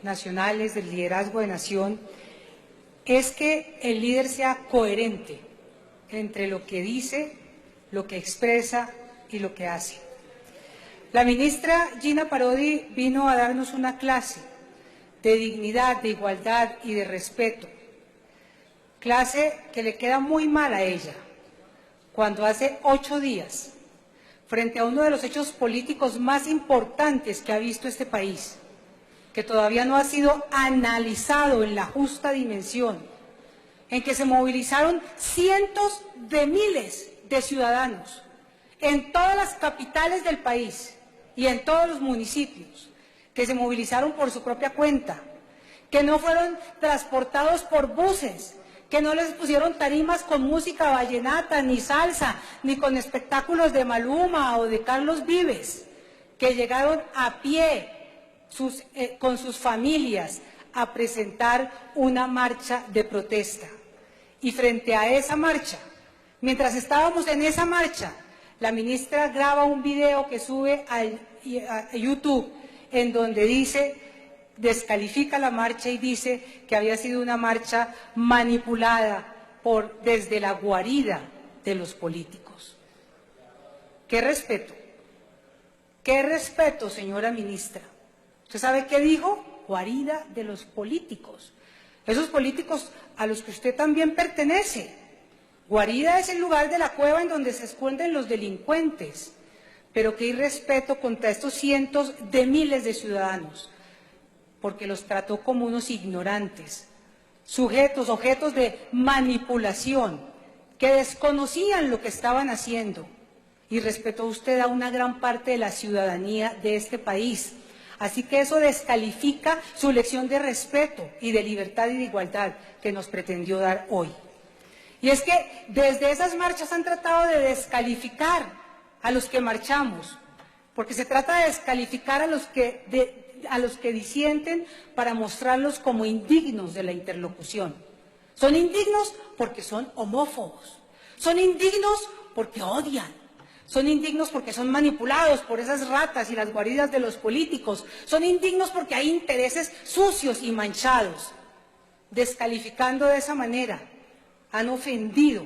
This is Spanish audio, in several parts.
nacionales del liderazgo de nación es que el líder sea coherente entre lo que dice, lo que expresa y lo que hace. La ministra Gina Parodi vino a darnos una clase de dignidad, de igualdad y de respeto, clase que le queda muy mal a ella, cuando hace 8 días, frente a uno de los hechos políticos más importantes que ha visto este país, que todavía no ha sido analizado en la justa dimensión, en que se movilizaron cientos de miles de ciudadanos en todas las capitales del país y en todos los municipios, que se movilizaron por su propia cuenta, que no fueron transportados por buses, que no les pusieron tarimas con música vallenata, ni salsa, ni con espectáculos de Maluma o de Carlos Vives, que llegaron a pie con sus familias a presentar una marcha de protesta. Y frente a esa marcha, mientras estábamos en esa marcha, la ministra graba un video que sube a YouTube en donde descalifica la marcha y dice que había sido una marcha manipulada desde la guarida de los políticos. ¡Qué respeto! ¡Qué respeto, señora ministra! ¿Usted sabe qué dijo? Guarida de los políticos. Esos políticos a los que usted también pertenece. Guarida es el lugar de la cueva en donde se esconden los delincuentes. Pero qué irrespeto contra estos cientos de miles de ciudadanos, porque los trató como unos ignorantes, objetos de manipulación, que desconocían lo que estaban haciendo. Y respetó usted a una gran parte de la ciudadanía de este país. Así que eso descalifica su lección de respeto y de libertad y de igualdad que nos pretendió dar hoy. Y es que desde esas marchas han tratado de descalificar a los que marchamos, porque se trata de descalificar a los que disienten para mostrarlos como indignos de la interlocución. Son indignos porque son homófobos, son indignos porque odian, son indignos porque son manipulados por esas ratas y las guaridas de los políticos, son indignos porque hay intereses sucios y manchados. Descalificando de esa manera, han ofendido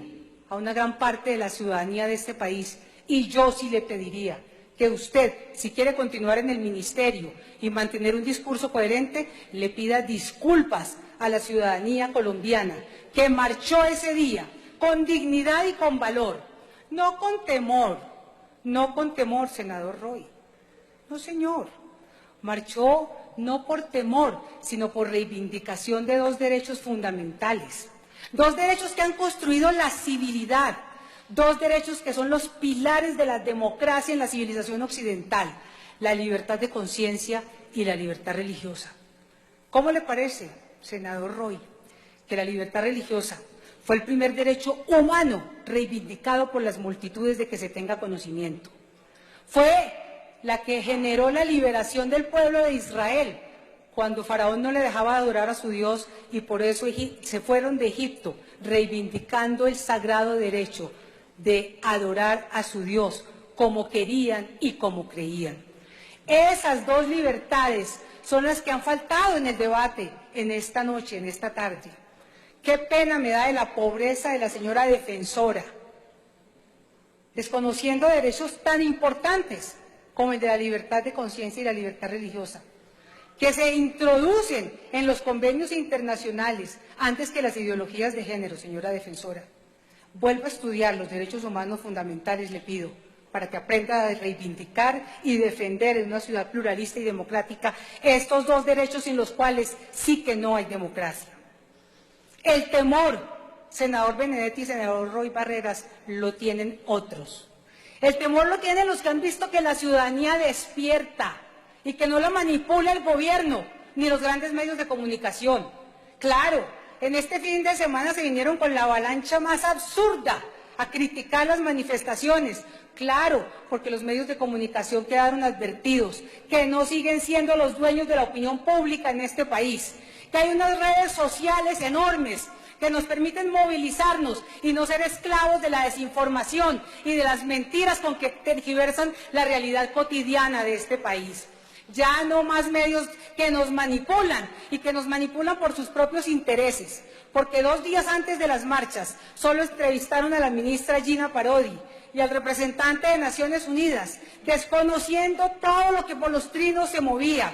a una gran parte de la ciudadanía de este país. Y yo sí le pediría que usted, si quiere continuar en el ministerio y mantener un discurso coherente, le pida disculpas a la ciudadanía colombiana que marchó ese día con dignidad y con valor, no con temor, senador Roy. No, señor. Marchó no por temor, sino por reivindicación de 2 derechos fundamentales, 2 derechos que han construido la civilidad, 2 derechos que son los pilares de la democracia en la civilización occidental, la libertad de conciencia y la libertad religiosa. ¿Cómo le parece, senador Roy, que la libertad religiosa fue el primer derecho humano reivindicado por las multitudes de que se tenga conocimiento? Fue la que generó la liberación del pueblo de Israel, cuando Faraón no le dejaba adorar a su Dios y por eso se fueron de Egipto, reivindicando el sagrado derecho de adorar a su Dios como querían y como creían. Esas 2 libertades son las que han faltado en el debate en esta noche, en esta tarde. Qué pena me da de la pobreza de la señora defensora, desconociendo derechos tan importantes como el de la libertad de conciencia y la libertad religiosa, que se introducen en los convenios internacionales antes que las ideologías de género, señora defensora. Vuelva a estudiar los derechos humanos fundamentales, le pido, para que aprenda a reivindicar y defender en una ciudad pluralista y democrática estos 2 derechos sin los cuales sí que no hay democracia. El temor, senador Benedetti y senador Roy Barreras, lo tienen otros. El temor lo tienen los que han visto que la ciudadanía despierta y que no la manipula el gobierno ni los grandes medios de comunicación. Claro, en este fin de semana se vinieron con la avalancha más absurda a criticar las manifestaciones. Claro, porque los medios de comunicación quedaron advertidos que no siguen siendo los dueños de la opinión pública en este país, que hay unas redes sociales enormes que nos permiten movilizarnos y no ser esclavos de la desinformación y de las mentiras con que tergiversan la realidad cotidiana de este país. Ya no más medios que nos manipulan y que nos manipulan por sus propios intereses. Porque 2 días antes de las marchas solo entrevistaron a la ministra Gina Parodi y al representante de Naciones Unidas, desconociendo todo lo que por los trinos se movía.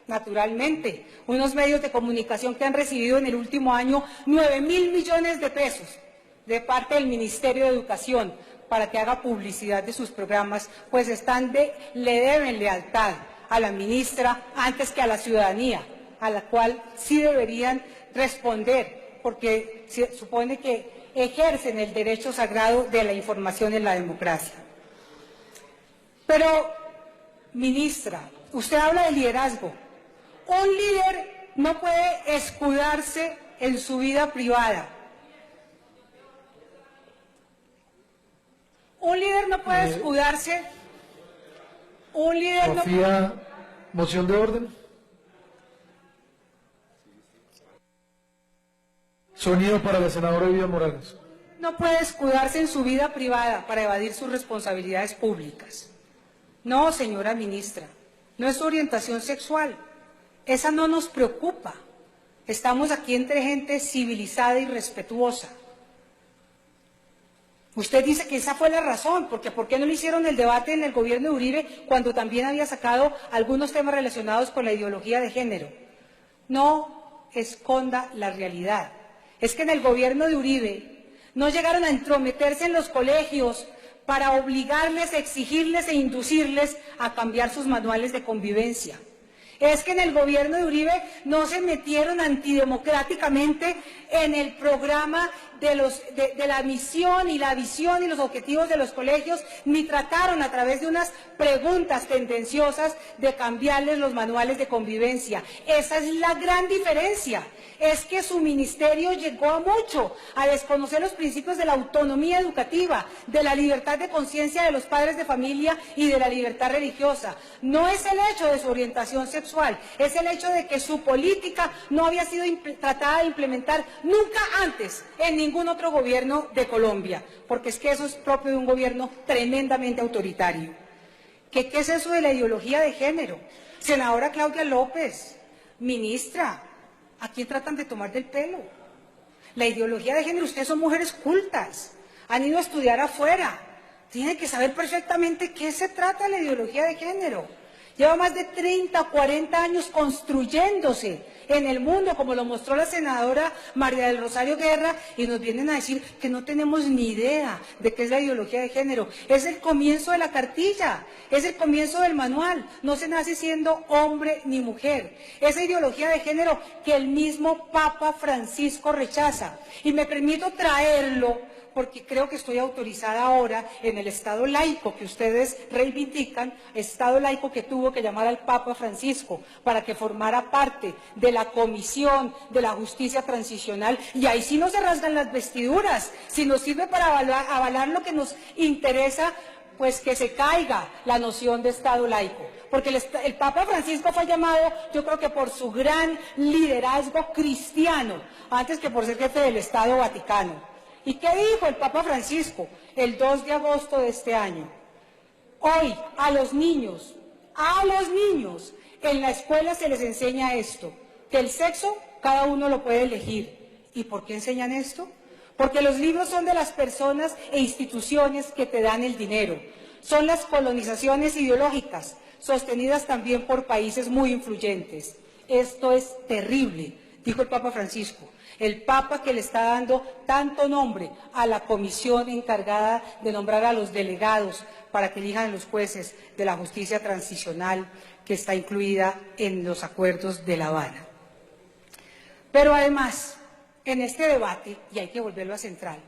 Naturalmente, unos medios de comunicación que han recibido en el último año 9.000 millones de pesos de parte del Ministerio de Educación para que haga publicidad de sus programas, pues le deben lealtad a la ministra antes que a la ciudadanía, a la cual sí deberían responder, porque se supone que ejercen el derecho sagrado de la información en la democracia. Pero, ministra, usted habla de liderazgo. Un líder no puede escudarse en su vida privada. Un líder no puede escudarse. Un líder Sofía, moción de orden. Sonido para la senadora Vivian Morales. No puede escudarse en su vida privada para evadir sus responsabilidades públicas. No, señora ministra, no es su orientación sexual. Esa no nos preocupa. Estamos aquí entre gente civilizada y respetuosa. Usted dice que esa fue la razón, porque ¿por qué no le hicieron el debate en el gobierno de Uribe cuando también había sacado algunos temas relacionados con la ideología de género? No esconda la realidad. Es que en el gobierno de Uribe no llegaron a entrometerse en los colegios para obligarles, exigirles e inducirles a cambiar sus manuales de convivencia. Es que en el gobierno de Uribe no se metieron antidemocráticamente en el programa de la misión y la visión y los objetivos de los colegios, ni trataron a través de unas preguntas tendenciosas de cambiarles los manuales de convivencia. Esa es la gran diferencia. Es que su ministerio llegó a mucho, a desconocer los principios de la autonomía educativa, de la libertad de conciencia de los padres de familia y de la libertad religiosa. No es el hecho de su orientación sexual, es el hecho de que su política no había sido tratada de implementar nunca antes en ningún otro gobierno de Colombia, porque es que eso es propio de un gobierno tremendamente autoritario. ¿Qué es eso de la ideología de género? Senadora Claudia López, ministra, ¿a quién tratan de tomar del pelo? La ideología de género, ustedes son mujeres cultas, han ido a estudiar afuera, tienen que saber perfectamente qué se trata la ideología de género. Lleva más de 30, 40 años construyéndose en el mundo, como lo mostró la senadora María del Rosario Guerra, y nos vienen a decir que no tenemos ni idea de qué es la ideología de género. Es el comienzo de la cartilla, es el comienzo del manual. No se nace siendo hombre ni mujer. Esa ideología de género que el mismo Papa Francisco rechaza. Y me permito traerlo porque creo que estoy autorizada ahora en el Estado laico que ustedes reivindican, Estado laico que tuvo que llamar al Papa Francisco para que formara parte de la Comisión de la Justicia Transicional, y ahí sí no se rasgan las vestiduras, si nos sirve para avalar lo que nos interesa, pues que se caiga la noción de Estado laico, porque el Papa Francisco fue llamado, yo creo que por su gran liderazgo cristiano, antes que por ser jefe del Estado Vaticano. ¿Y qué dijo el Papa Francisco el 2 de agosto de este año? Hoy a los niños, en la escuela se les enseña esto, que el sexo cada uno lo puede elegir. ¿Y por qué enseñan esto? Porque los libros son de las personas e instituciones que te dan el dinero. Son las colonizaciones ideológicas, sostenidas también por países muy influyentes. Esto es terrible, dijo el Papa Francisco. El Papa que le está dando tanto nombre a la comisión encargada de nombrar a los delegados para que elijan a los jueces de la justicia transicional que está incluida en los acuerdos de La Habana. Pero además, en este debate, y hay que volverlo a central,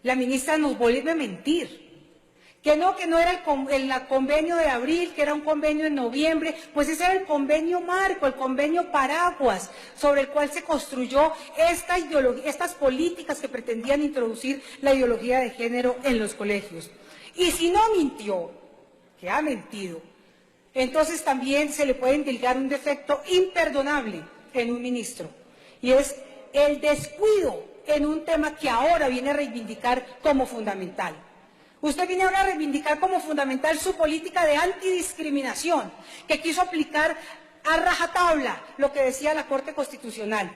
la ministra nos vuelve a mentir. Que no era el convenio de abril, que era un convenio en noviembre, pues ese era el convenio marco, el convenio paraguas, sobre el cual se construyó estas políticas que pretendían introducir la ideología de género en los colegios. Y si no mintió, que ha mentido, entonces también se le puede indilgar un defecto imperdonable en un ministro, y es el descuido en un tema que ahora viene a reivindicar como fundamental. Usted viene ahora a reivindicar como fundamental su política de antidiscriminación, que quiso aplicar a rajatabla lo que decía la Corte Constitucional.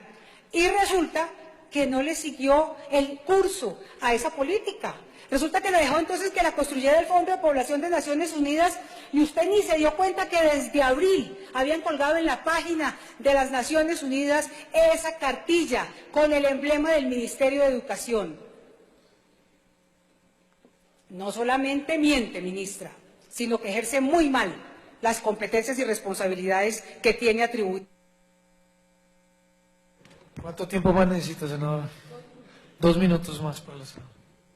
Y resulta que no le siguió el curso a esa política. Resulta que le dejó entonces que la construyera el Fondo de Población de Naciones Unidas y usted ni se dio cuenta que desde abril habían colgado en la página de las Naciones Unidas esa cartilla con el emblema del Ministerio de Educación. No solamente miente, ministra, sino que ejerce muy mal las competencias y responsabilidades que tiene atribuidas. ¿Cuánto tiempo más necesita, senadora? 2 minutos más para la senadora.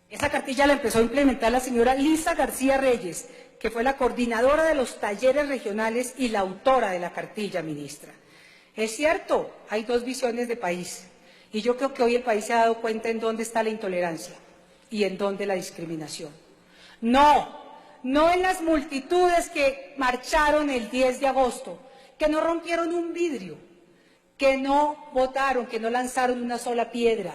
Esa cartilla la empezó a implementar la señora Lisa García Reyes, que fue la coordinadora de los talleres regionales y la autora de la cartilla, ministra. Es cierto, hay 2 visiones de país, y yo creo que hoy el país se ha dado cuenta en dónde está la intolerancia y en dónde la discriminación. No en las multitudes que marcharon el 10 de agosto, que no rompieron un vidrio, que no votaron, que no lanzaron una sola piedra,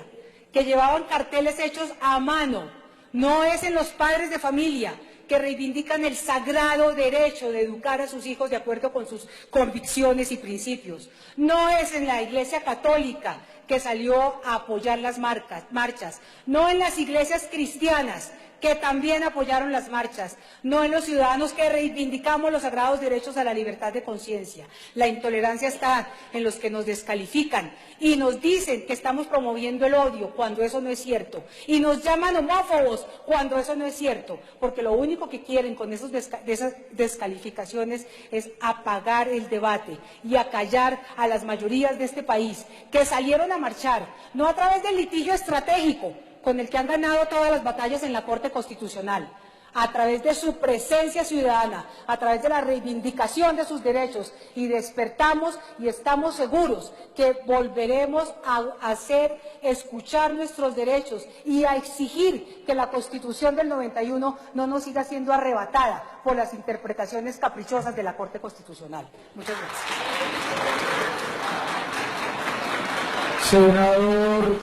que llevaban carteles hechos a mano. No es en los padres de familia que reivindican el sagrado derecho de educar a sus hijos de acuerdo con sus convicciones y principios. No es en la Iglesia Católica que salió a apoyar las marchas. No en las iglesias cristianas que también apoyaron las marchas, no en los ciudadanos que reivindicamos los sagrados derechos a la libertad de conciencia. La intolerancia está en los que nos descalifican y nos dicen que estamos promoviendo el odio cuando eso no es cierto, y nos llaman homófobos cuando eso no es cierto, porque lo único que quieren con esas descalificaciones es apagar el debate y acallar a las mayorías de este país que salieron a marchar, no a través del litigio estratégico, con el que han ganado todas las batallas en la Corte Constitucional, a través de su presencia ciudadana, a través de la reivindicación de sus derechos, y despertamos y estamos seguros que volveremos a hacer escuchar nuestros derechos y a exigir que la Constitución del 91 no nos siga siendo arrebatada por las interpretaciones caprichosas de la Corte Constitucional. Muchas gracias. Senador